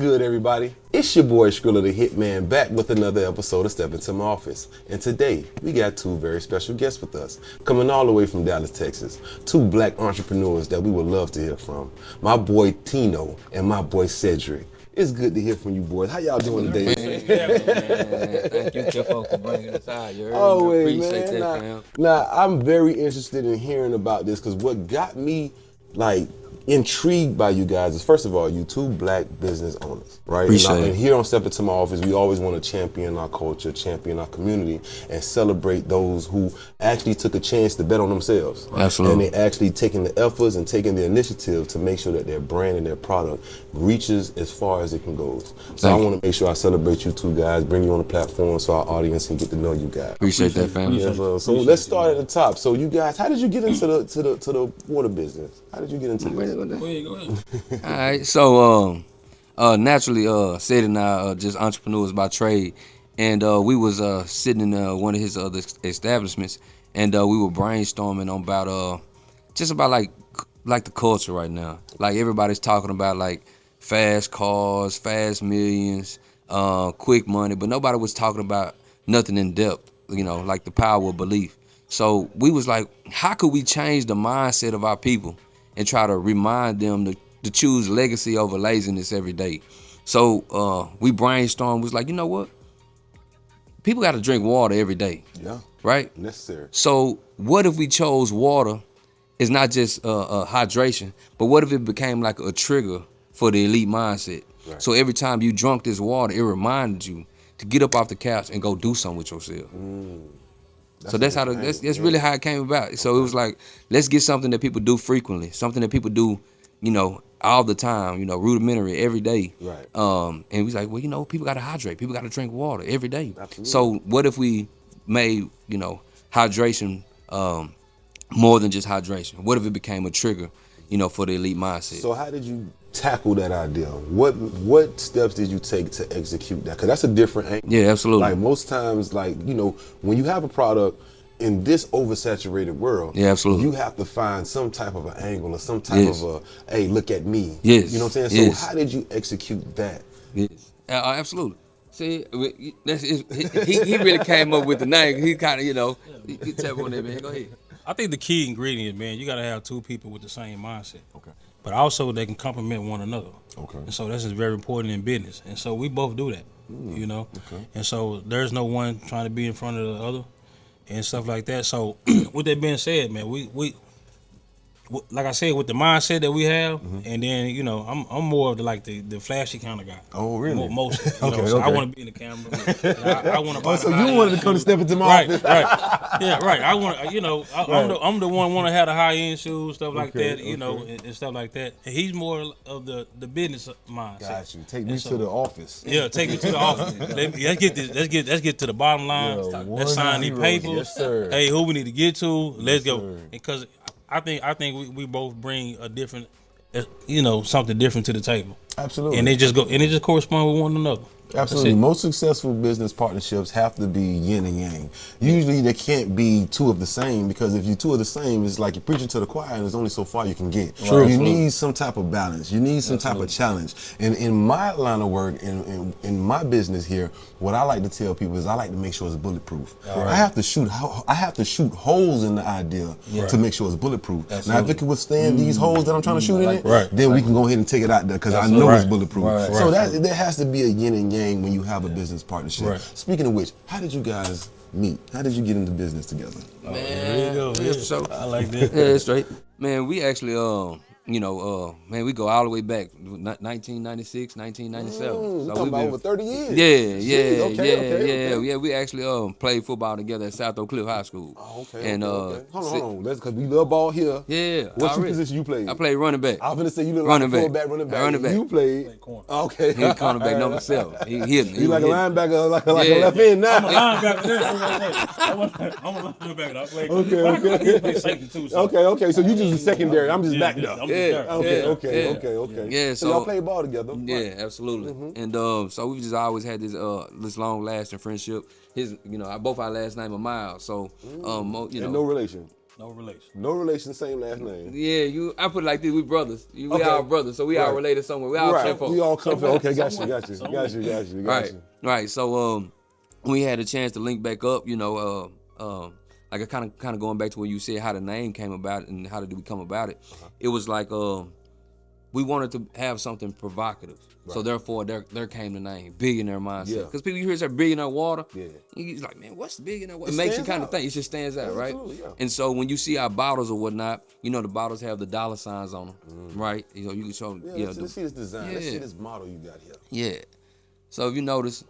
good, everybody? It's your boy Skrilla the Hitman back with another episode of Step Into My Office. And today, we got two very special guests with us, coming all the way from Dallas, Texas. Two black entrepreneurs that we would love to hear from. My boy Teno and my boy Cedric. It's good to hear from you boys. How y'all doing today? Man, thank you, Tiffo, for bringing us out. You heard me? Always, Appreciate man. that, fam. Now, I'm very interested in hearing about this because what got me, intrigued by you guys is, first of all, you two black business owners, right? And here on Step Into My Office, we always want to champion our culture, champion our community, and celebrate those who actually took a chance to bet on themselves. Absolutely. And they actually taking the efforts and taking the initiative to make sure that their brand and their product reaches as far as it can go. So I want to make sure I celebrate you two guys, bring you on the platform so our audience can get to know you guys. Appreciate that, fam. Yeah, so let's start at the top. So you guys, how did you get into the water business? How did you get into this? Go ahead. All right, so naturally, Sid and I are just entrepreneurs by trade, and we was sitting in one of his other establishments, and we were brainstorming on about like the culture right now. Like everybody's talking about like fast cars, fast millions, quick money, but nobody was talking about nothing in depth. You know, like the power of belief. So we was like, how could we change the mindset of our people and try to remind them to choose legacy over laziness every day? So we brainstormed, was like, you know what? People got to drink water every day. Yeah. Right? Necessary. So what if we chose water as not just hydration, but what if it became like a trigger for the elite mindset? Right. So every time you drunk this water, it reminded you to get up off the couch and go do something with yourself. So that's really how it came about. So it was like, let's get something that people do frequently, something that people do, all the time, rudimentary every day. Right. And we was like, well, people got to hydrate. People got to drink water every day. Absolutely. So what if we made, hydration more than just hydration? What if it became a trigger, for the elite mindset? So how did you tackle that idea? What steps did you take to execute that? Because that's a different angle. Yeah, absolutely. Like most times, when you have a product in this oversaturated world, yeah, absolutely, you have to find some type of an angle or some type of a, hey, look at me. Yes. You know what I'm saying? So how did you execute that? Yes, absolutely. See, he really came up with the name. He kind of, he tap on that, man. Go ahead. I think the key ingredient, man, you got to have two people with the same mindset. Okay. But also they can complement one another. Okay. And so that's very important in business. And so we both do that, Okay. And so there's no one trying to be in front of the other and stuff like that. So with that being said, man, we like I said, with the mindset that we have, and then I'm more of the flashy kind of guy. Oh, really? Mostly. Okay, so okay. I want to be in the camera. I want to. Oh, so you wanted to come Step Into My Office? Right. Yeah, right. I want, I'm the one want to have the high end shoes, stuff like that, and stuff like that. And he's more of the business mindset. Got you. Take me to the office. Yeah, take me to the office. Let's get this. Let's get to the bottom line. Let's sign these papers. Yes, sir. Hey, who we need to get to? Let's go. Sir. Because I think we both bring a different, something different to the table. Absolutely. And they just correspond with one another. Absolutely. Most successful business partnerships have to be yin and yang. Usually they can't be two of the same, because if you're two of the same, it's like you're preaching to the choir and there's only so far you can get. True. You need some type of balance. You need some type of challenge. And in my line of work, in my business here, what I like to tell people is I like to make sure it's bulletproof. Right. I have to shoot holes in the idea to make sure it's bulletproof. Absolutely. Now, if it can withstand these holes that I'm trying to shoot in it, then we can go ahead and take it out there, because I know it's bulletproof. So there has to be a yin and yang when you have a business partnership. Right. Speaking of which, how did you guys meet? How did you get into business together? Man, there you go. Yeah, so, I like that. Yeah, straight. Man, we actually, we go all the way back, 1996, 1997. So talking about over 30 years. Yeah. Okay. Yeah, we actually played football together at South Oak Cliff High School. Oh, okay. And Hold on. That's because we love ball here. Yeah. What's your position you played? I played running back. I was gonna say you look running like a back. running back. Running back. You played corner. Okay. He was cornerback number 7. He hit me. You like a linebacker, like a Yeah. left end now. I'm a linebacker. I'm a linebacker. I play. Okay. I play safety too. So. Okay. So you just a secondary. I'm just back there. I'm just there. Okay. Yeah, So y'all play ball together. Yeah, absolutely. And so we just always had this long lasting friendship. Both our last name are Miles. So And no relation. No relation. No relation, same last name. Yeah, I put it like this: we brothers. We Okay. all brothers, so we all Right. related somewhere. We all Right. folks. We all come from. Okay, got you. Right. So we had a chance to link back up. Like kind of going back to when you said how the name came about and how did we come about it. It was like we wanted to have something provocative. Right. So therefore, there came the name, Billionaire Mindset. Because people, you hear say Billionaire Water, you're like, man, what's Billionaire Water? It makes you kind of think. It just stands out, right? Yeah. And so when you see our bottles or whatnot, the bottles have the dollar signs on them, right? You can show them. Yeah, let's see this design. Let's see this model you got here. Yeah. So if you notice,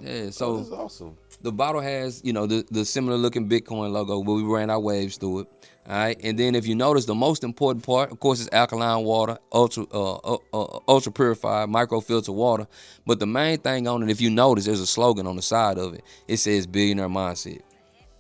yeah. So this is awesome. The bottle has, the similar looking Bitcoin logo, but we ran our waves through it. All right, and then if you notice, the most important part, of course, is alkaline water, ultra purified, microfilter water. But the main thing on it, if you notice, there's a slogan on the side of it. It says Billionaire Mindset.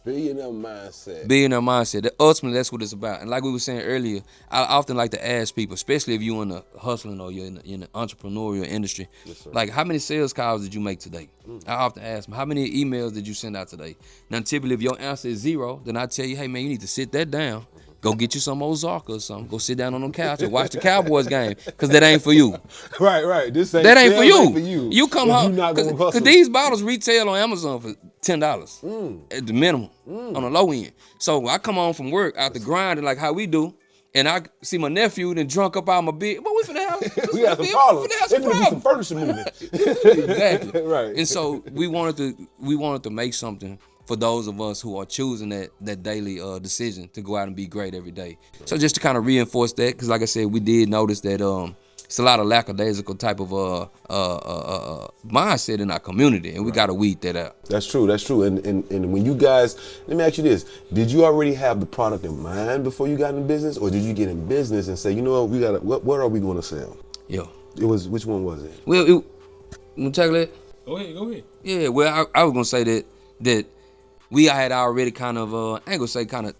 Billionaire Mindset. Billionaire Mindset. Ultimately, that's what it's about. And like we were saying earlier, I often like to ask people, especially if you're in the hustling or you're in the entrepreneurial industry, like, how many sales calls did you make today? I often ask them, how many emails did you send out today? Now, typically, if your answer is 0, then I tell you, hey, man, you need to sit that down. Go get you some Ozarka or something. Go sit down on the couch and watch the Cowboys game, because that ain't for you. Right. That ain't for you. You come home, because these bottles retail on Amazon for $10 at the minimum on the low end. So I come home from work out the grinding like how we do, and I see my nephew and drunk up out my bed. But we finna have we got some problems. It's gonna be some furniture movement. Exactly. Right. And so we wanted to make something for those of us who are choosing that daily decision to go out and be great every day. So just to kind of reinforce that, because like I said, we did notice that it's a lot of lackadaisical type of mindset in our community, and we got to weed that out. That's true. And when you guys, let me ask you this: did you already have the product in mind before you got in business, or did you get in business and say, you know what, what are we going to sell? Yeah. It was, which one was it? Well, you want to check that? Go ahead. Yeah. Well, I was gonna say that we had already kind of I ain't gonna say kind of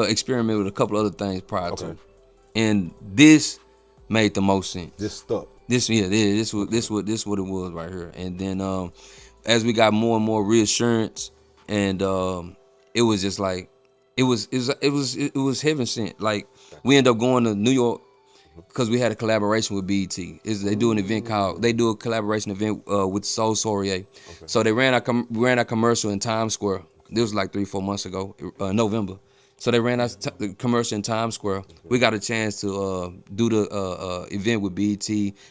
experiment with a couple other things prior to, and this made the most sense. Just stuck. This what it was right here. And then as we got more and more reassurance, and it was just like it was heaven sent. Like, we ended up going to New York because we had a collaboration with BET. They do an event they do a collaboration event with Soul Soiree. So they ran our commercial in Times Square. This was like 3-4 months ago, November. So they ran the commercial in Times Square. We got a chance to do the event with BET.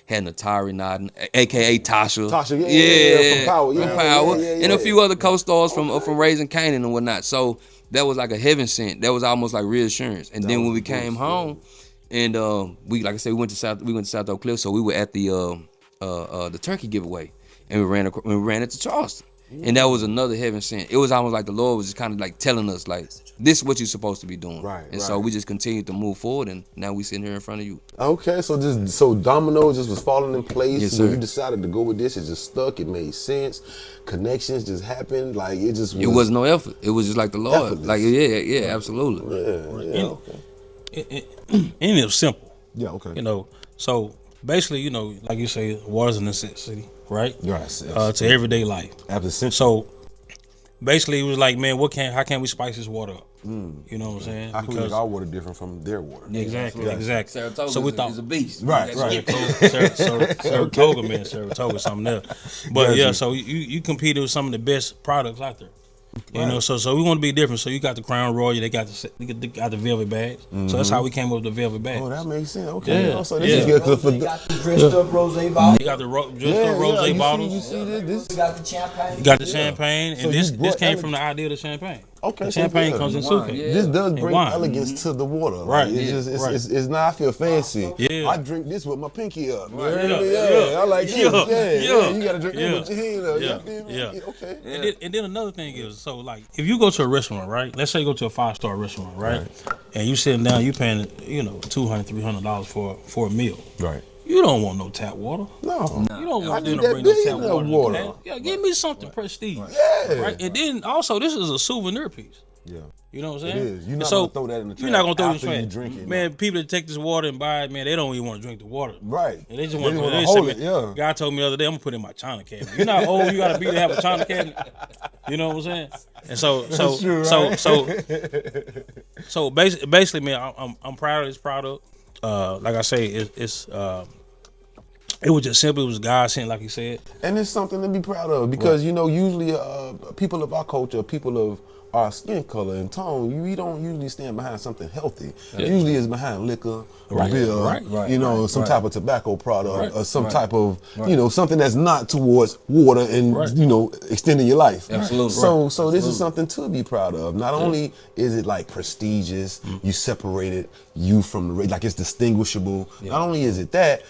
Had Natari nodding, aka Tasha. From Power. From Power. And a few other co-stars from Raising Canaan and whatnot. So that was like a heaven sent. That was almost like reassurance. And then when we came home, and we, like I said, we went to South Oak Cliff. So we were at the turkey giveaway, and we ran it to Charleston. And that was another heaven sent. It was almost like the Lord was just kind of like telling us, like, this is what you're supposed to be doing. Right. So we just continued to move forward, and now we sitting here in front of you. Okay, so domino just was falling in place. Yes, When sir. you decided to go with this, it just stuck. It made sense. Connections just happened. Like, it just was. It was no effort. It was just like the Lord. Effortless. Like, yeah, absolutely. Yeah. And it was simple. Yeah, okay. So basically, like you say, water's a necessity, right? Right. To everyday life. Absolutely. So basically, it was like, man, how can we spice this water up? You know what I'm saying? How can we make our water different from their water? Exactly. Saratoga So we thought is a beast. Right. Saratoga, man, Saratoga, something else. But yeah, so you competed with some of the best products out there. So we want to be different. So you got the Crown Royal, they got the velvet bags. So that's how we came up with the velvet bags. Oh, that makes sense. Okay. Yeah. So this is good. You got the dressed up rosé bottles. You got the dressed up rosé bottles. You see this? You got the champagne. You got the champagne, So and you this brought came from the idea of the champagne. Okay. The so champagne good. comes in Wine, suitcase. yeah. This does And bring wine. elegance to the water. Right. Like, it's Yeah. just it's now I feel fancy. Yeah. I drink this with my pinky up. You Right. heard me? Yeah. Yeah. I like this. Yeah. You gotta drink this with your hand up. Yeah. You feel me? Yeah. Okay. And then another thing is, so like, if you go to a restaurant, right? Let's say you go to a 5-star restaurant, right? And you sitting down, you paying, $200, $300 for a meal. Right. You don't want no tap water. No. You don't I want them need to that bring no tap billionaire water. water. Yeah, give me something prestige. Yeah. Right? And then also, this is a souvenir piece. Yeah. You know what I'm saying? It is. You're not And gonna throw that in the trash. You're not gonna throw it in after the you trash. drink it. Man, people that take this water and buy it, man, they don't even want to drink the water. Right. And they just They want just to wanna hold it, yeah. Guy told me the other day, I'm gonna put it in my china cabinet. You're not old, you gotta be to have a china cabinet. You know what I'm saying? And That's true, right? so basically, man, I'm proud of this product. Like I say, it was just simple. It was God sent, like he said. And it's something to be proud of because, you know, usually people of our culture, people of our skin color and tone, we don't usually stand behind something healthy. Usually it's behind liquor or beer, you know, some type of tobacco product or some type of, you know, something that's not towards water and, you know, extending your life. Absolutely. So this is something to be proud of. Not only is it like prestigious, you separated you from the race, like it's distinguishable. Not only is it that,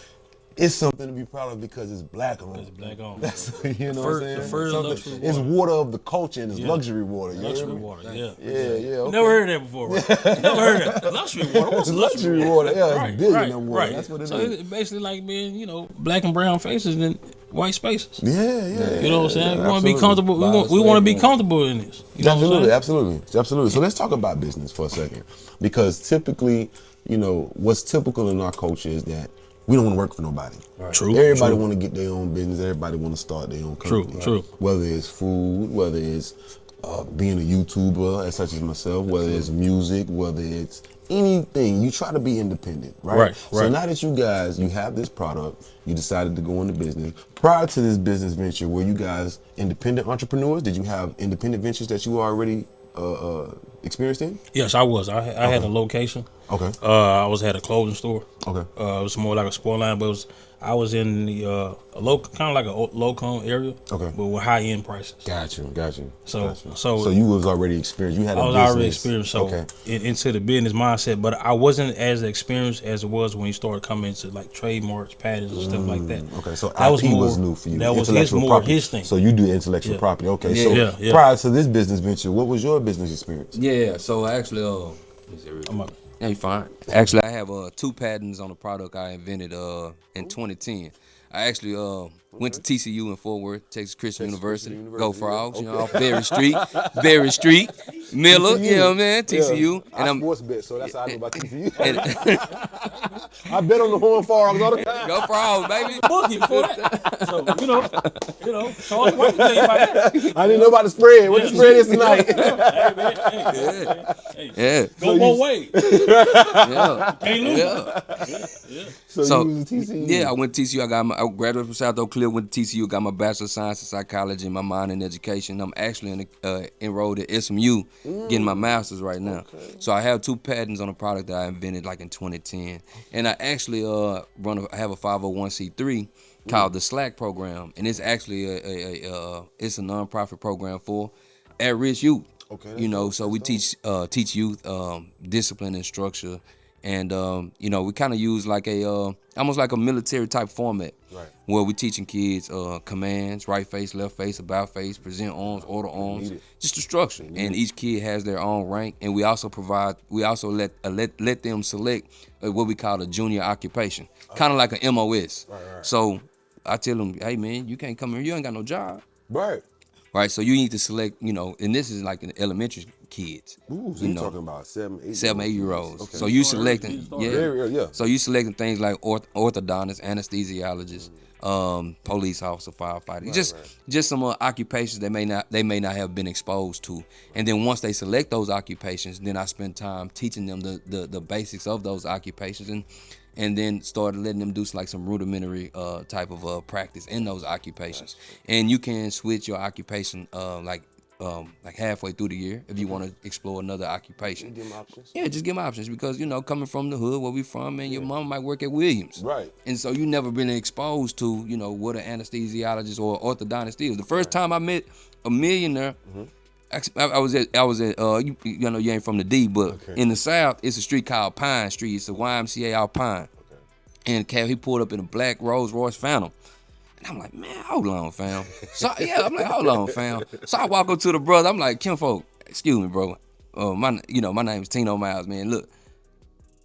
it's something to be proud of because it's black owned. It's black owned. That's, you know what I'm saying? The first luxury water. It's water of the culture and it's luxury water. You Luxury heard me? water, yeah. Yeah. Okay. Never heard that before, right? Never heard that. Luxury water? What's It's luxury luxury water. Yeah, Right, it's billionaire right, water. right. That's what it so is. it's basically like being, you know, black and brown faces and white spaces. Yeah. You know what I'm saying? We want to be absolutely. comfortable. We want to be comfortable in this. You know what I'm saying? Absolutely. So let's talk about business for a second, because typically, you know, what's typical in our culture is that we don't want to work for nobody. Right. True. Everybody want to get their own business. Everybody want to start their own company. True. Whether it's food, whether it's being a YouTuber, such as myself, whether it's music, whether it's anything, you try to be independent, right? So now that you guys, you have this product, you decided to go into business. Prior to this business venture, were you guys independent entrepreneurs? Did you have independent ventures that you were already experienced in? Yes, I was. I had a location. Okay. I had a clothing store. Okay. It was more like a sport line, but I was in the a low, kind of like a low-con area. Okay. But with high-end prices. Got you. So you was already experienced. You had I was already experienced, so okay. into the business mindset, but I wasn't as experienced as it was when you started coming into like trademarks, patents, and stuff like that. Okay, so that IP was new for you. That was his thing. So you do intellectual property. Okay, Yeah. so prior to this business venture, what was your business experience? Yeah, so actually, yeah, you fine. Actually, I have 2 patents on a product I invented in 2010. I actually went to TCU in Fort Worth, Texas Christian University. Go Frogs, you know, off Berry Street, Miller, you know what I mean, TCU. Yeah. And I'm sports bet, so that's how I know about TCU. I bet on the Horn Frogs all the time. Go Frogs, baby. Bookie before that. So you know, Charleston White tell you about that. I didn't know about the spread. What the spread is tonight? Yeah. Go both ways. Yeah. Can't lose. Yeah. So you was at TCU. Yeah, I went to TCU. I graduated from South Oak Cliff, went to TCU, got my Bachelor of Science in Psychology and my minor in Education. I'm actually enrolled at SMU, getting my master's right now. Okay. So I have 2 patents on a product that I invented like in 2010. And I actually have a 501c3 called the SLAC program. And it's actually it's a nonprofit program for at-risk youth. Okay. You know, so we teach youth discipline and structure. And, you know, we kind of use like almost like a military type format. Right. Where we teaching kids commands, right face, left face, about face, present arms, order arms, just the structure. And each kid has their own rank. And we also let them select what we call a junior occupation, kind of like an MOS. Right. So I tell them, hey man, you can't come here, you ain't got no job. Right, so you need to select, you know, and this is like in elementary kids. Ooh, so you're talking about 7, 8-year-olds. Okay. So you selecting, yeah. So you selecting things like orthodontists, anesthesiologists, police officer, firefighter, just some occupations they may not have been exposed to. And then once they select those occupations, then I spend time teaching them the basics of those occupations and then started letting them do some rudimentary type of practice in those occupations. And you can switch your occupation like halfway through the year if you want to explore another occupation. Give them options? Yeah, just give them options because, you know, coming from the hood where we from, and your mom might work at Williams. Right. And so you never been exposed to, you know, what an anesthesiologist or orthodontist is. The first time I met a millionaire, I was at you know, you ain't from the D, but in the South, it's a street called Pine Street. It's a YMCA out Pine. And he pulled up in a black Rolls Royce Phantom. And I'm like, man, hold on, fam. So hold on, fam. So I walk up to the brother. I'm like, Kinfolk, excuse me, bro. My name is Teno Myles, man. Look,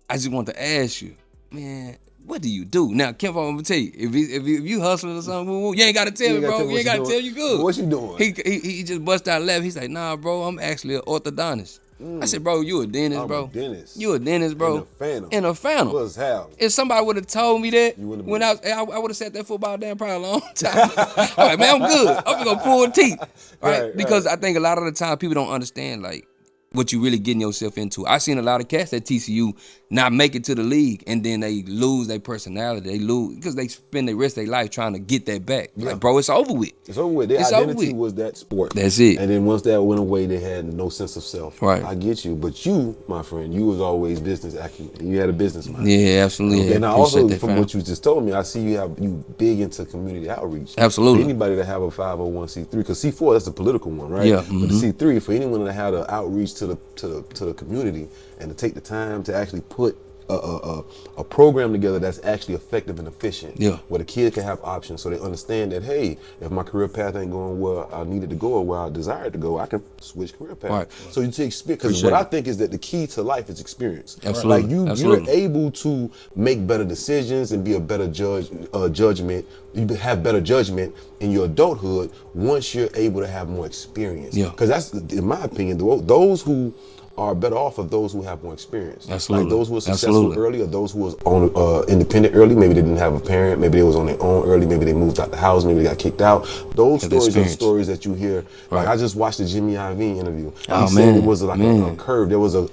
I just want to ask you, man, what do you do? Now, Kinfolk, I'm gonna tell you, if you hustling or something, you ain't gotta tell me, bro. You ain't gotta tell you good. What you doing? He just bust out laughing. He's like, nah, bro, I'm actually an orthodontist. I said, bro, you a dentist, I'm bro. a dentist. You a dentist, bro. In a Phantom. In a Phantom. What's happening? If somebody would have told me that You wouldn't when have I would have sat there for about damn probably a long time. I'm like, man, I'm good. I'm gonna pull teeth, right? Because I think a lot of the time people don't understand like what you really getting yourself into. I seen a lot of cats at TCU not make it to the league, and then they lose their personality. They lose because they spend the rest of their life trying to get that back. Yeah. Like, bro, it's over with. It's over with. Their It's over identity with. was that sport. That's it. And then once that went away, they had no sense of self. Right. I get you. But you, my friend, you was always business acumen. You had a business mind. Yeah, absolutely. Okay, now Appreciate also that, from fam. what you just told me, I see you big into community outreach. Absolutely. For anybody that have a 501c3, because C4 that's the political one, right? Yeah, But the C3 for anyone that had an outreach to the community and to take the time to actually put a program together that's actually effective and efficient. Yeah. Where the kid can have options, so they understand that hey, if my career path ain't going where I needed to go or where I desired to go, I can switch career path. Right. So you take experience, because Appreciate what I it. think is that the key to life is experience. Absolutely. Like you're Absolutely. able to make better decisions and be a better judgment. You have better judgment in your adulthood once you're able to have more experience. Yeah. Because that's, in my opinion, those who are better off of those who have more experience. Absolutely. Like those who were successful Absolutely. early, or those who was on independent early. Maybe they didn't have a parent. Maybe they was on their own early. Maybe they moved out the house. Maybe they got kicked out. Those Have stories are experience. stories that you hear. Like Right. I just watched the Jimmy Iovine interview. Oh, He said man. it was like Man. a curve. There was a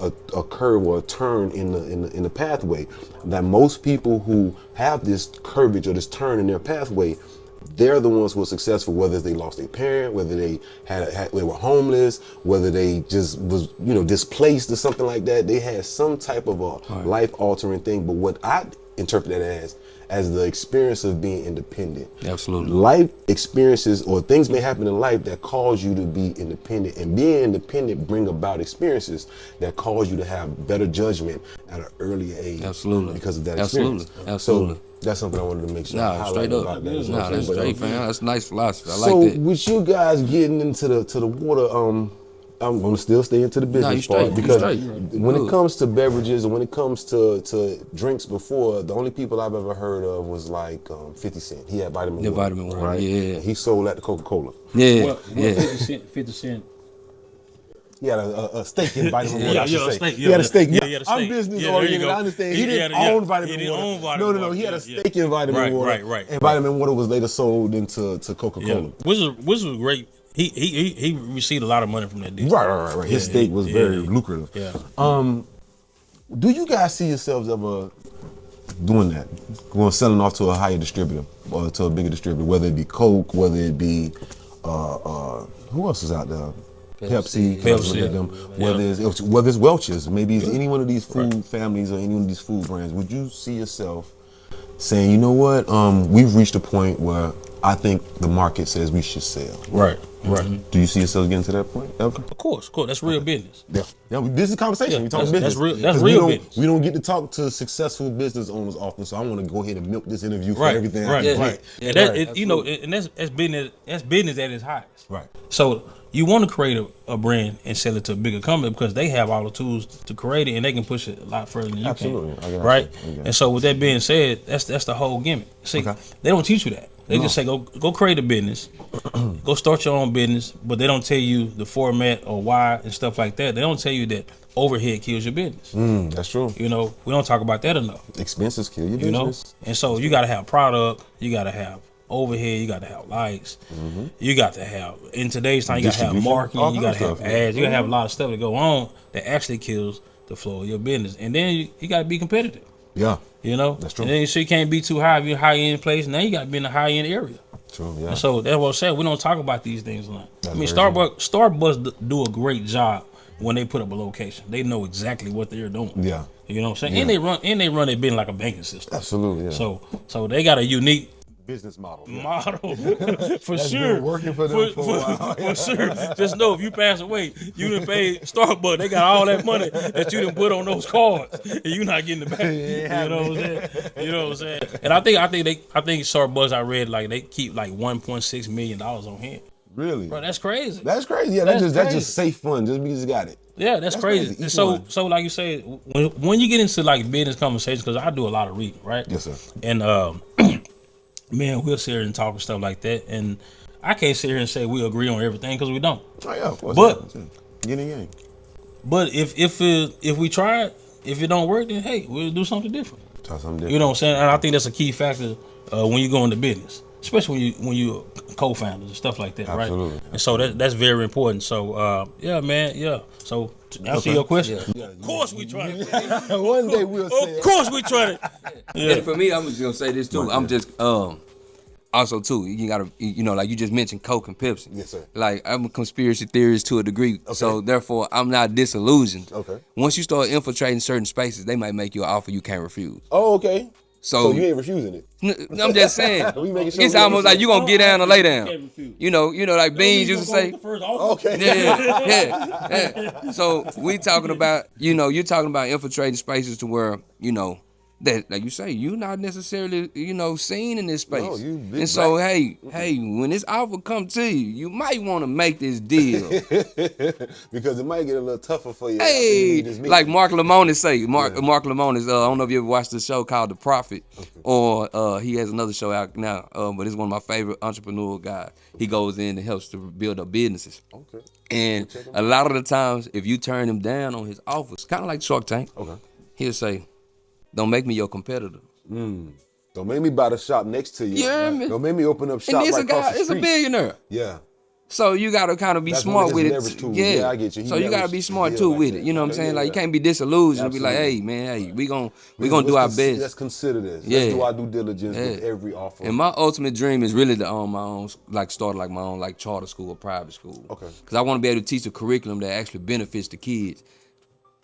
curve or a turn in the pathway that most people who have this curvage or this turn in their pathway, they're the ones who are successful, whether they lost their parent, whether they they were homeless, whether they just was displaced or something like that. They had some type of a life altering thing. But what I interpret that as the experience of being independent. Absolutely. Life experiences or things may happen in life that cause you to be independent, and being independent bring about experiences that cause you to have better judgment at an earlier age. Absolutely. Because of that Absolutely. experience. Absolutely. So that's something I wanted to make sure. I Nah, highlighted straight up. about that. Is Nah, what I'm that's saying. straight, fam. That's nice philosophy. I So like that. with you guys getting into the water, I'm gonna still stay into the business you straight. part You because straight. when Good. it comes to beverages and when it comes to drinks, before the only people I've ever heard of was like 50 Cent. He had vitamin Yeah, water, vitamin water, right? yeah. And he sold at the Coca-Cola. Yeah, What yeah. 50 Cent. He had a stake in vitamin water. Yeah, I should yeah, a say. stake, He yeah, had a yeah. stake. Yeah, he had a I'm stake. business Yeah, there you oriented. go. I understand. He Yeah, didn't yeah. own vitamin He didn't water. own vitamin No. water. He had a Yeah, stake in vitamin water. Right. And vitamin water was later sold into Coca-Cola. Yeah. Which was great. He received a lot of money from that deal. Right. His stake was very yeah. lucrative. Yeah. Do you guys see yourselves ever doing that? Selling off to a higher distributor or to a bigger distributor, whether it be Coke, whether it be who else is out there? Pepsi. Whether it's Welch's, maybe it's any one of these food families or any one of these food brands. Would you see yourself saying, you know what, we've reached a point where I think the market says we should sell? Right. Do you see yourself getting to that point? Okay. Of course. That's real business. Yeah, this is a conversation. We talking that's business. real 'Cause real we business. We don't get to talk to successful business owners often, so I want to go ahead and milk this interview for Right. everything. I Right. can Right. get. And that, and that's business at its highest. Right. So you want to create a brand and sell it to a bigger company because they have all the tools to create it and they can push it a lot further than you Absolutely. I can. got Right. you. Okay. And so with that being said, that's the whole gimmick. See, they don't teach you that. They just say go create a business, go start your own business, but they don't tell you the format or why and stuff like that. They don't tell you that overhead kills your business. That's true. We don't talk about that enough. Expenses kill your You know, business. and so you got to have product, you got to have overhead, you got to have lights, you got to have, in today's time, you got to have Distribution, marketing, all you got to kinds have of stuff. ads, you got to have a lot of stuff that go on that actually kills the flow of your business. And then you got to be competitive. Yeah. That's true. And then you can't be too high if you're a high end place. Now you got to be in a high end area. True. Yeah. And so that's what I'm saying. We don't talk about these things a lot. That's I mean, very Starbucks do a great job when they put up a location. They know exactly what they're doing. Yeah. You know what I'm saying? Yeah. And they run it being like a banking system. Absolutely. Yeah. So they got a unique business model. model for That's sure. been working for them for a while. For sure. Just know if you pass away, you done paid Starbucks. They got all that money that you done put on those cards, and you not getting it back. You know what I'm saying? You know what I'm saying? And I think Starbucks, I read, like they keep like $1.6 million on hand. Really? Bro, that's crazy. That's crazy. Yeah, That's that's crazy. just safe fun. Just because you got it. Yeah, that's crazy. crazy. And Each so one. so like you say, when you get into like business conversations, because I do a lot of reading, right? Yes, sir. And man, we'll sit here and talk and stuff like that, and I can't sit here and say we agree on everything because we don't. Oh yeah, of course. But- get in the game. But if we try it, if it don't work, then hey, we'll do something different. Try something different. You know what I'm saying? And I think that's a key factor when you go into business, especially when you co-founders and stuff like that, Absolutely. right? And so that's very important. So yeah, man, yeah. So to answer your question, of course we try it. One day we'll say Of course we try it. Yeah. And for me, I'm just gonna say this too. I'm just also too, you gotta, like you just mentioned Coke and Pepsi. Yes, sir. Like I'm a conspiracy theorist to a degree, so therefore I'm not disillusioned. Okay. Once you start infiltrating certain spaces, they might make you an offer you can't refuse. Oh, okay. So you ain't refusing it. I'm just saying, We making sure it's we almost like you gonna get down or lay down. Can't refuse. You know, like Beans used to say. Okay. Yeah. So we talking about, you're talking about infiltrating spaces to where, that, like you say, you're not necessarily, seen in this space. No, you big and so, hey, when this offer come to you, you might want to make this deal. Because it might get a little tougher for you. Hey, like Mark Lamone say. Mark Lamone is, I don't know if you ever watched the show called The Prophet, or he has another show out now, but it's one of my favorite entrepreneurial guys. He goes in and helps to build up businesses. Okay. And a lot of the times, if you turn him down on his offers, kind of like Shark Tank, he'll say, don't make me your competitor. Don't make me buy the shop next to you. Yeah, man. Don't make me open up shop And right across the it's a street. billionaire. Yeah. So you gotta kind of be That's smart one of with his it. leverage tools. Yeah, I get you. He So you gotta leveraged be the smart deal too like with that. it. You know what I'm Okay, saying? yeah, Like you yeah. can't be disillusioned and be like, Absolutely. hey man, we gonna do our best. Let's consider this. Yeah. Let's do our due diligence with every offer. And my ultimate dream is really to own my own, start like my own charter school or private school. Okay. Because I want to be able to teach a curriculum that actually benefits the kids.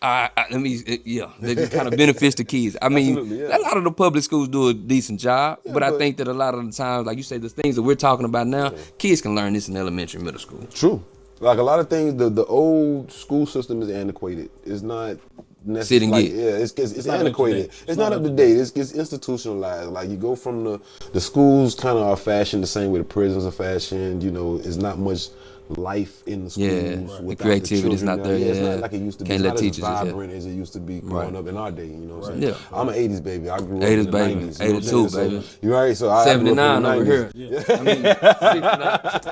That kind of benefits the kids. I mean, Absolutely, yeah. a lot of the public schools do a decent job, but I but- think that a lot of the times, like you say, the things that we're talking about now, kids can learn this in elementary, middle school. True. Like a lot of things, the old school system is antiquated. It's not Sit and necessarily. get. Yeah, it's not up to antiquated. date. It's not up to date. It's institutionalized. Like you go from the schools kind of are fashioned the same way the prisons are fashioned. It's not much life in the schools. Yeah, without the creativity is children not now. there, Yeah, it's yeah. not like it used to be. Can't It's let not as teachers just have- vibrant as it used to be growing up in our day. You know what I'm saying? Yeah. I'm an 80s baby. I grew up 80s in the baby. 90s. You know what I'm 82 saying? baby. So, you're right. So I grew up in 79 the over 90s. here. I mean,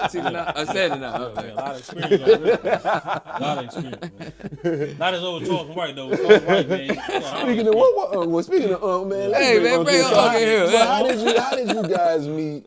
69, 79. Okay. A lot of experience. A lot of experience. Man. Not as old as Charleston White though. Charleston White, man. Speaking of what? Speaking of man, let's Hey, man, bring Uncle Uncle here. Well, how did you guys meet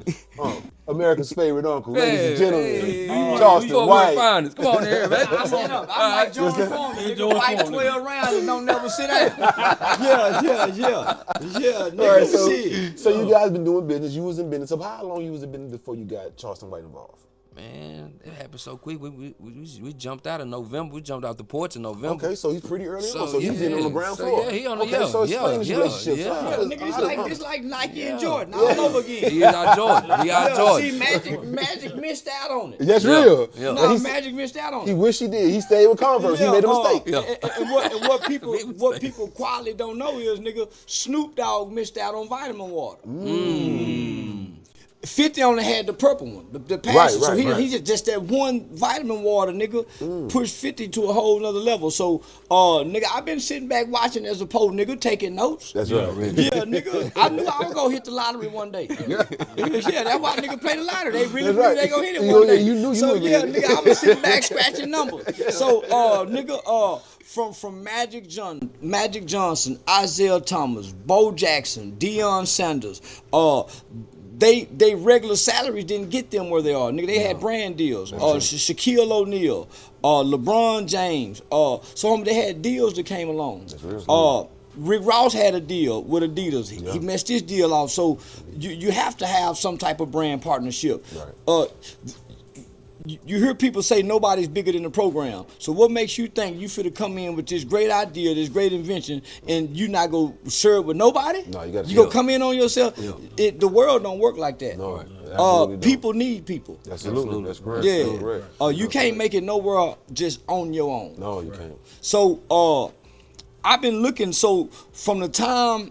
America's favorite uncle, ladies and gentlemen, Charleston White? Finest. Come on here, man. I'm like John Foreman. You can fight 12 rounds and don't never sit down. Yeah. All right, Nigga, shit. so you guys been doing business. You was in business. So how long you was in business before you got Charleston White involved? Man, it happened so quick. We jumped out in November. We jumped out the porch in November. Okay, so he's pretty early So, on. So he's in on the ground so, floor. yeah, he on the- okay, yeah, so explain this yeah, relationship. yeah. So how Yeah, does- nigga, how does- it's like Nike and Jordan all over again. He is our Jordan. He our See, Jordan. Magic missed out on it. That's Yeah, real. yeah. No, Magic missed out on He it. wish he did. He stayed with Converse. He made a mistake. Yeah. And what people quietly don't know is, nigga, Snoop Dogg missed out on vitamin water. 50 only had the purple one, the passion. So he just that one vitamin water, nigga, pushed 50 to a whole nother level. So, nigga, I've been sitting back watching as opposed, nigga, taking notes. That's right. Yeah, nigga, I knew I was gonna hit the lottery one day. Yeah, that's why nigga play the lottery. They really That's right. believe they gonna hit it Yeah, one day. you knew you so was yeah, gonna hit it. nigga, I was sitting back scratching numbers. So, nigga, from Magic Johnson, Isaiah Thomas, Bo Jackson, Deion Sanders, they regular salaries didn't get them where they are. Nigga, they had brand deals. Shaquille O'Neal, LeBron James. They had deals that came along. Rick Ross had a deal with Adidas. He messed his deal off. So you have to have some type of brand partnership. Right. You hear people say nobody's bigger than the program. So what makes you think you finna come in with this great idea, this great invention, and you not go share it with nobody? No, you gotta You gonna come in on yourself? The world don't work like that. No, absolutely don't. People need people. Absolutely. That's correct. Yeah. That's correct. You can't make it nowhere just on your own. No, you can't. So I've been looking. So from the time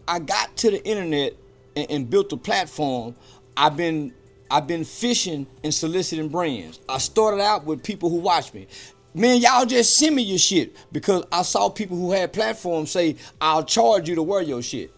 I got to the internet and built the platform, I've been fishing and soliciting brands. I started out with people who watch me. Man, y'all just send me your shit because I saw people who had platforms say, I'll charge you to wear your shit.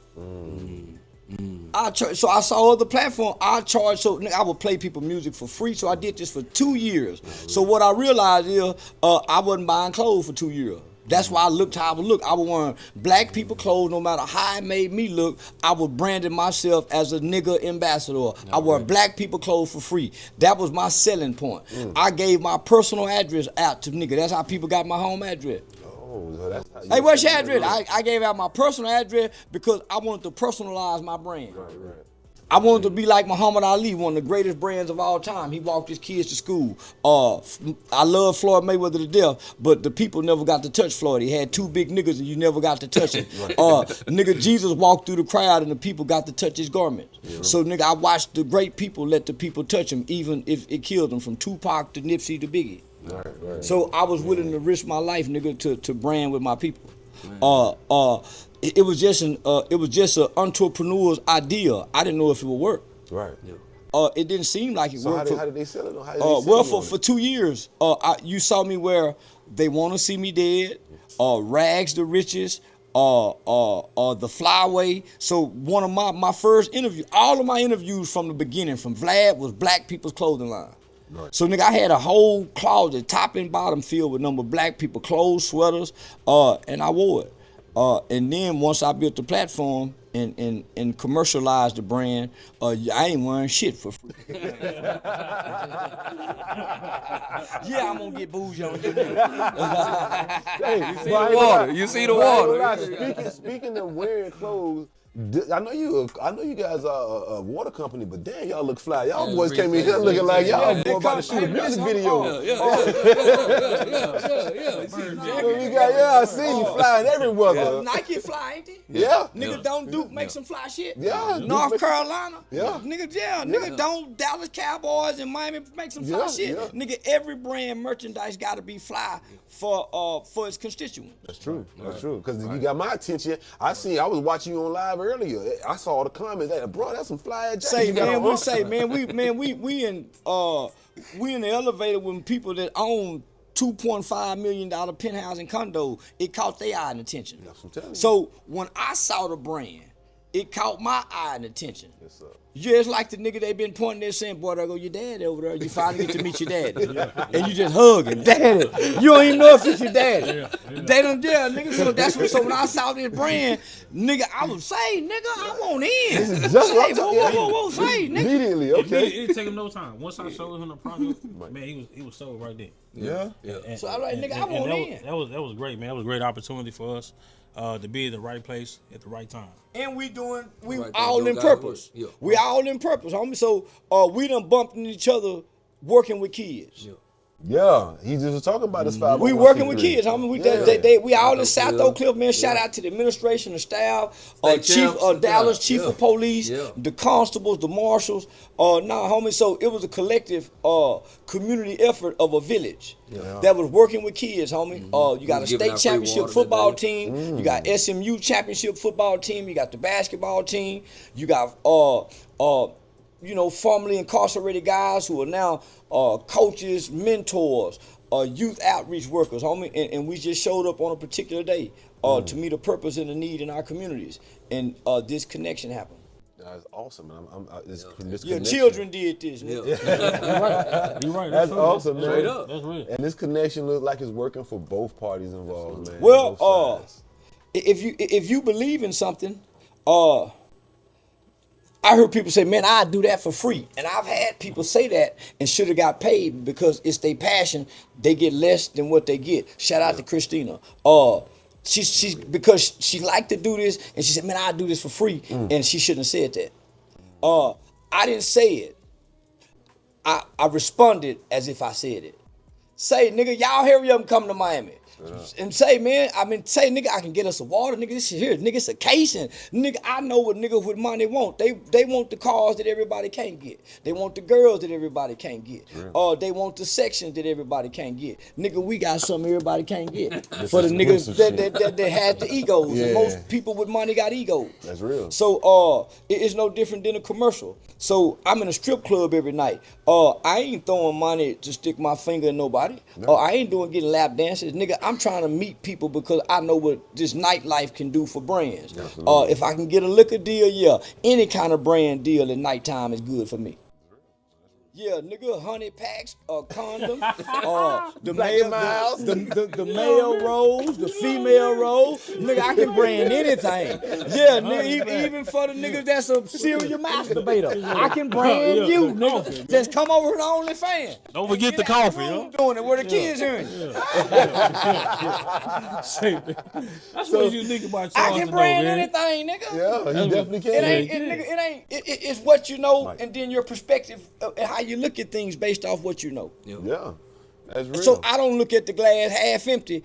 So I saw other platform. I charged, so nigga, I would play people music for free. So I did this for 2 years. So what I realized is I wasn't buying clothes for 2 years. That's why I looked how I would look. I was wearing black people clothes no matter how it made me look. I was branding myself as a nigga ambassador. I wore black people clothes for free. That was my selling point. I gave my personal address out to nigga. That's how people got my home address. Oh, so that's how you Hey, what's your address? I gave out my personal address because I wanted to personalize my brand. Right. I wanted to be like Muhammad Ali, one of the greatest brands of all time. He walked his kids to school. I love Floyd Mayweather to death, but the people never got to touch Floyd. He had two big niggas and you never got to touch him. Nigga, Jesus walked through the crowd and the people got to touch his garments. So nigga, I watched the great people let the people touch him, even if it killed them, from Tupac to Nipsey to Biggie. Right. So I was willing to risk my life, nigga, to brand with my people. It was just an entrepreneur's idea. I didn't know if it would work. Right. It didn't seem like it So worked. how did they sell it? How did they sell it on For it? 2 years, you saw me where They Want to See Me Dead, Rags to Riches, The Flyway. So one of my first interview, all of my interviews from the beginning, from Vlad, was Black People's Clothing Line. Right. So nigga, I had a whole closet, top and bottom, filled with number of black people clothes, sweaters, and I wore it. And then once I built the platform and commercialized the brand, I ain't wearing shit for free. Yeah, I'm gonna get bougie on you. You see the water. Speaking of wearing clothes, I know you guys are a water company, but damn, y'all look fly. Y'all boys came in here looking like y'all about to shoot a music video. I see you flying everywhere. Nike fly, ain't they? Yeah. Nigga, don't Duke make some fly shit? Yeah. North Carolina? Yeah. Nigga, don't Dallas Cowboys and Miami make some fly shit? Yeah. Nigga, every brand merchandise gotta be fly for its constituents. That's true. That's true. Because you got my attention. I was watching you on live earlier. I saw all the comments. Hey, bro, that's some fly jackets. We in the elevator with people that own $2.5 million penthouse and condo. It caught their eye and attention. That's what I'm telling you. So when I saw the brand, it caught my eye and attention. Yes, sir. Yeah, it's like the nigga they been pointing there saying, boy, there go your dad over there. You finally get to meet your daddy. And you just hug him. Daddy. You don't even know if it's your daddy. They done, nigga. So when I saw this brand, nigga, I was saying, nigga, I want in. This is just what I'm talking about. Whoa, say, nigga. Immediately, okay. It didn't take him no time. Once I showed him the product, man, he was sold right there. Yeah. And, So I was like, nigga, I want in. That was great, man. That was a great opportunity for us to be in the right place at the right time. And we Right, all doing in God's purpose. work. Yeah. We all in purpose, homie. So we done bumped into each other working with kids. Yeah. He just was talking about this 501c3. We working with kids, homie. We all in South Yeah. Oak Cliff, man. Shout out to the administration, the staff, State Chief champs. Dallas, Chief Yeah. of Police, Yeah. the constables, the marshals. Homie. So it was a collective community effort of a village that was working with kids, homie. You got a Giving state out free championship water football that day. team. You got SMU championship football team. You got the basketball team. You got formerly incarcerated guys who are now coaches, mentors, youth outreach workers, homie, and we just showed up on a particular day to meet a purpose and a need in our communities, and this connection happened. That's awesome. This Your connection. children did this, nigga. You're right. That's awesome, man. Straight up. That's real. And this connection looks like it's working for both parties involved, man. Well, both sides. if you believe in something, I heard people say, man, I'd do that for free. And I've had people say that and should have got paid because it's their passion. They get less than what they get. Shout out to Christina. She's because she liked to do this and she said, man, I'd do this for free. And she shouldn't have said that. I didn't say it. I responded as if I said it. Say, nigga, y'all hurry up and come to Miami. And say, nigga, I can get us some water, nigga. This is here, nigga. It's a case, and nigga, I know what niggas with money want. They want the cars that everybody can't get. They want the girls that everybody can't get. They want the sections that everybody can't get. Nigga, we got something everybody can't get. For the niggas that had the egos. Yeah. And most people with money got egos. That's real. So it is no different than a commercial. So I'm in a strip club every night. I ain't throwing money to stick my finger in nobody. I ain't getting lap dances, nigga. I'm trying to meet people because I know what this nightlife can do for brands. If I can get a liquor deal, yeah, any kind of brand deal at nighttime is good for me. Yeah, nigga, 100 packs, condom, the male rolls, the female rolls. Nigga, I can brand anything. Yeah, nigga, even for the niggas that's a serial masturbator, I can brand you, nigga. Just come over to the OnlyFans. Don't forget the coffee, yo. Doing it where the kids hearing it. That's what you think about I Charleston, can brand though, man. anything, nigga. Yeah, he definitely can. It's what you know, and then your perspective and how you look at things based off what you know. Yeah, that's real. So I don't look at the glass half empty,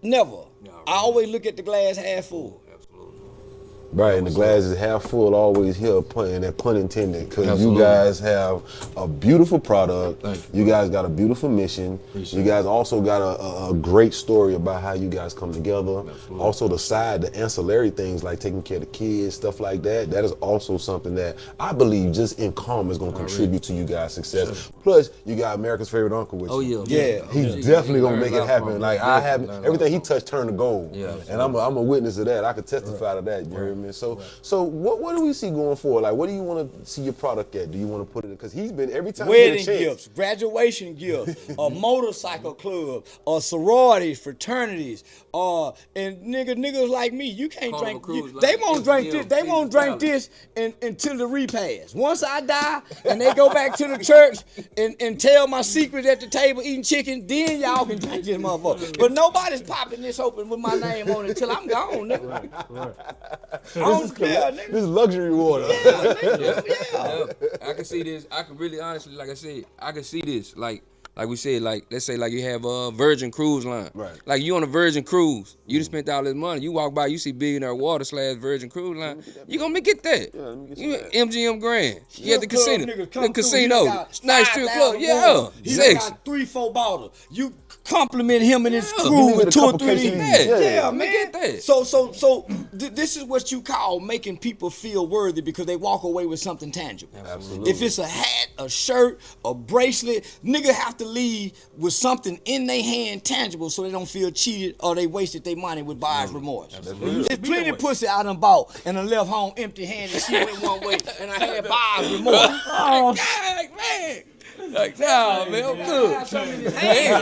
never. I always look at the glass half full. Right, and the glass is half full, always here, and that pun intended, because you guys have a beautiful product. You guys got a beautiful mission. You guys also got a great story about how you guys come together. Also the ancillary things like taking care of the kids, stuff like that. That is also something that I believe just in common is going to contribute to you guys' success. Plus, you got America's favorite uncle with you. Yeah. He's definitely going to make it happen. Like I have, everything he touched turned to gold. And I'm a witness of that. I could testify to that, you hear me? So what do we see going forward? Like, what do you want to see your product at? Do you want to put it in? Because he's been every time wedding gifts, graduation gifts, a motorcycle club, sororities, fraternities, and niggas like me, you can't drink. They won't drink this. They won't drink this until the repast. Once I die and they go back to the church and tell my secret at the table eating chicken, then y'all can drink this motherfucker. But nobody's popping this open with my name on it until I'm gone, nigga. This is luxury water. Yeah. I can see this. I can really honestly, like I said, I can see this. Like we said, like let's say like you have a Virgin Cruise line. Right. Like you on a Virgin Cruise, you just spent all this money. You walk by, you see Billionaire Water / Virgin Cruise line. You gonna get that. Yeah, let me get You that. MGM Grand. You at the casino. The casino. Nice strip club. Yeah. He Sex. got 3-4 bottles. You compliment him and his Give crew me with a 2 or couple 3. cases. Yeah, Let me man. get that. So this is what you call making people feel worthy because they walk away with something tangible. Absolutely. If it's a hat, a shirt, a bracelet, nigga have to leave with something in their hand tangible so they don't feel cheated or they wasted their money with buyer's remorse. There's plenty of pussy I done bought and I left home empty-handed. She went one way and I had buyer's remorse. Oh, God, man. Like, nah, man, I'm good. Shit, man.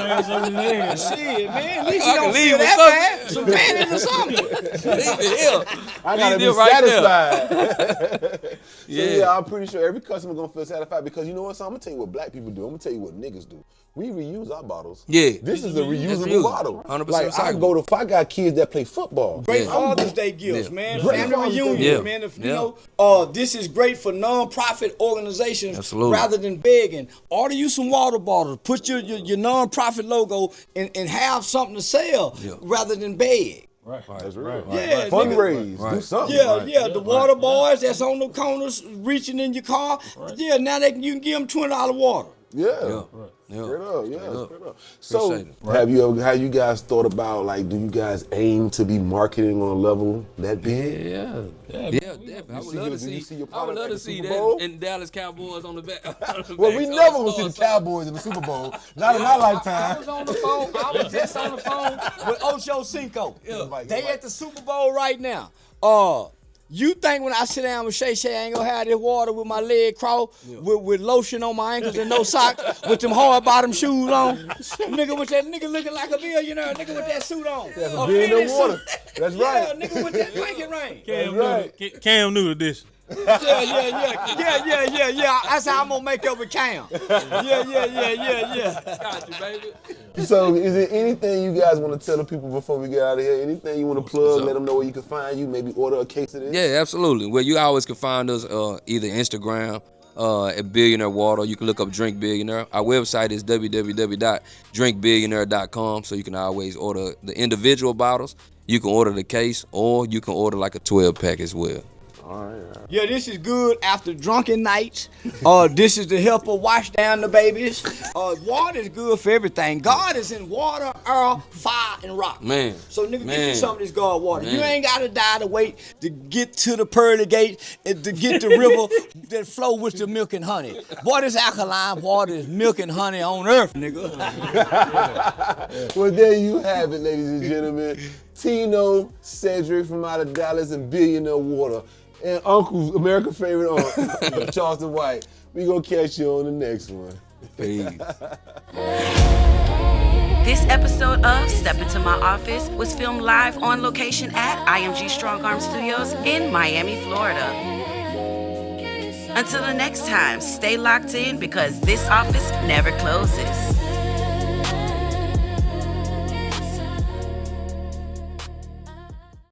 At least you I don't can leave feel with that bad. Some panties or something. Leave it here. I gotta be Leave it right satisfied. Yeah. So I'm pretty sure every customer gonna feel satisfied because you know what? So I'm gonna tell you what black people do. I'm gonna tell you what niggas do. We reuse our bottles. Yeah. This is a reusable reusable. bottle. 100% Like I recyclable. go to, if I got kids that play football. Great Yeah. Father's Day gifts, Yeah. man. Great Family Father's Day reunion, gifts. man. If, Yeah. you know, this is great for non-profit organizations Absolutely. rather than begging. Order you some water bottles. Put your non-profit logo and have something to sell rather than beg. That's real. Yeah, Fundraise. Do something. Yeah, the water boys that's on the corners reaching in your car. Yeah, now you can give them $20 water. Yeah. Yeah. Straight up, yeah, Straight up. straight up. So, Appreciate have you guys thought about, like, do you guys aim to be marketing on a level that big? Yeah, definitely. I would love to Do you see. see your I would product love at to the see Super that Bowl? in Dallas Cowboys on the back. Well, we never gonna see the Cowboys in the Super Bowl. Not in my I lifetime. was on the phone. I was just on the phone with Ocho Cinco. They at the Super Bowl right now. You think when I sit down with Shay I ain't gonna have this water with my leg crossed, with lotion on my ankles and no socks, with them hard bottom shoes on? Nigga with that nigga looking like a billionaire, nigga with that suit on. That's a Billionaire Water. That's Yeah, right. nigga with that blanket ring. That's right. Cam knew this. Yeah. That's how I'm gonna make up with Cam. Yeah. Got you, baby. So, is there anything you guys want to tell the people before we get out of here? Anything you want to plug? Let them know where you can find you. Maybe order a case of this. Yeah, absolutely. Well, you always can find us either Instagram at Billionaire Water. You can look up Drink Billionaire. Our website is www.drinkbillionaire.com. So you can always order the individual bottles. You can order the case, or you can order like a 12-pack as well. All right. Yeah, this is good after drunken nights. This is to help her wash down the babies. Water is good for everything. God is in water, air, fire, and rock. Man. So nigga, give me Man. some of this God water. Man. You ain't gotta die to wait to get to the pearly gate and to get the river that flow with the milk and honey. Boy, this alkaline water is milk and honey on earth, nigga. Well, there you have it, ladies and gentlemen. Teno Cedrick from out of Dallas and Billionaire Water. And Uncle, America's favorite uncle, Charleston White. We gonna catch you on the next one. Peace. This episode of Step Into My Office was filmed live on location at IMG Strong Arm Studios in Miami, Florida. Until the next time, stay locked in because this office never closes.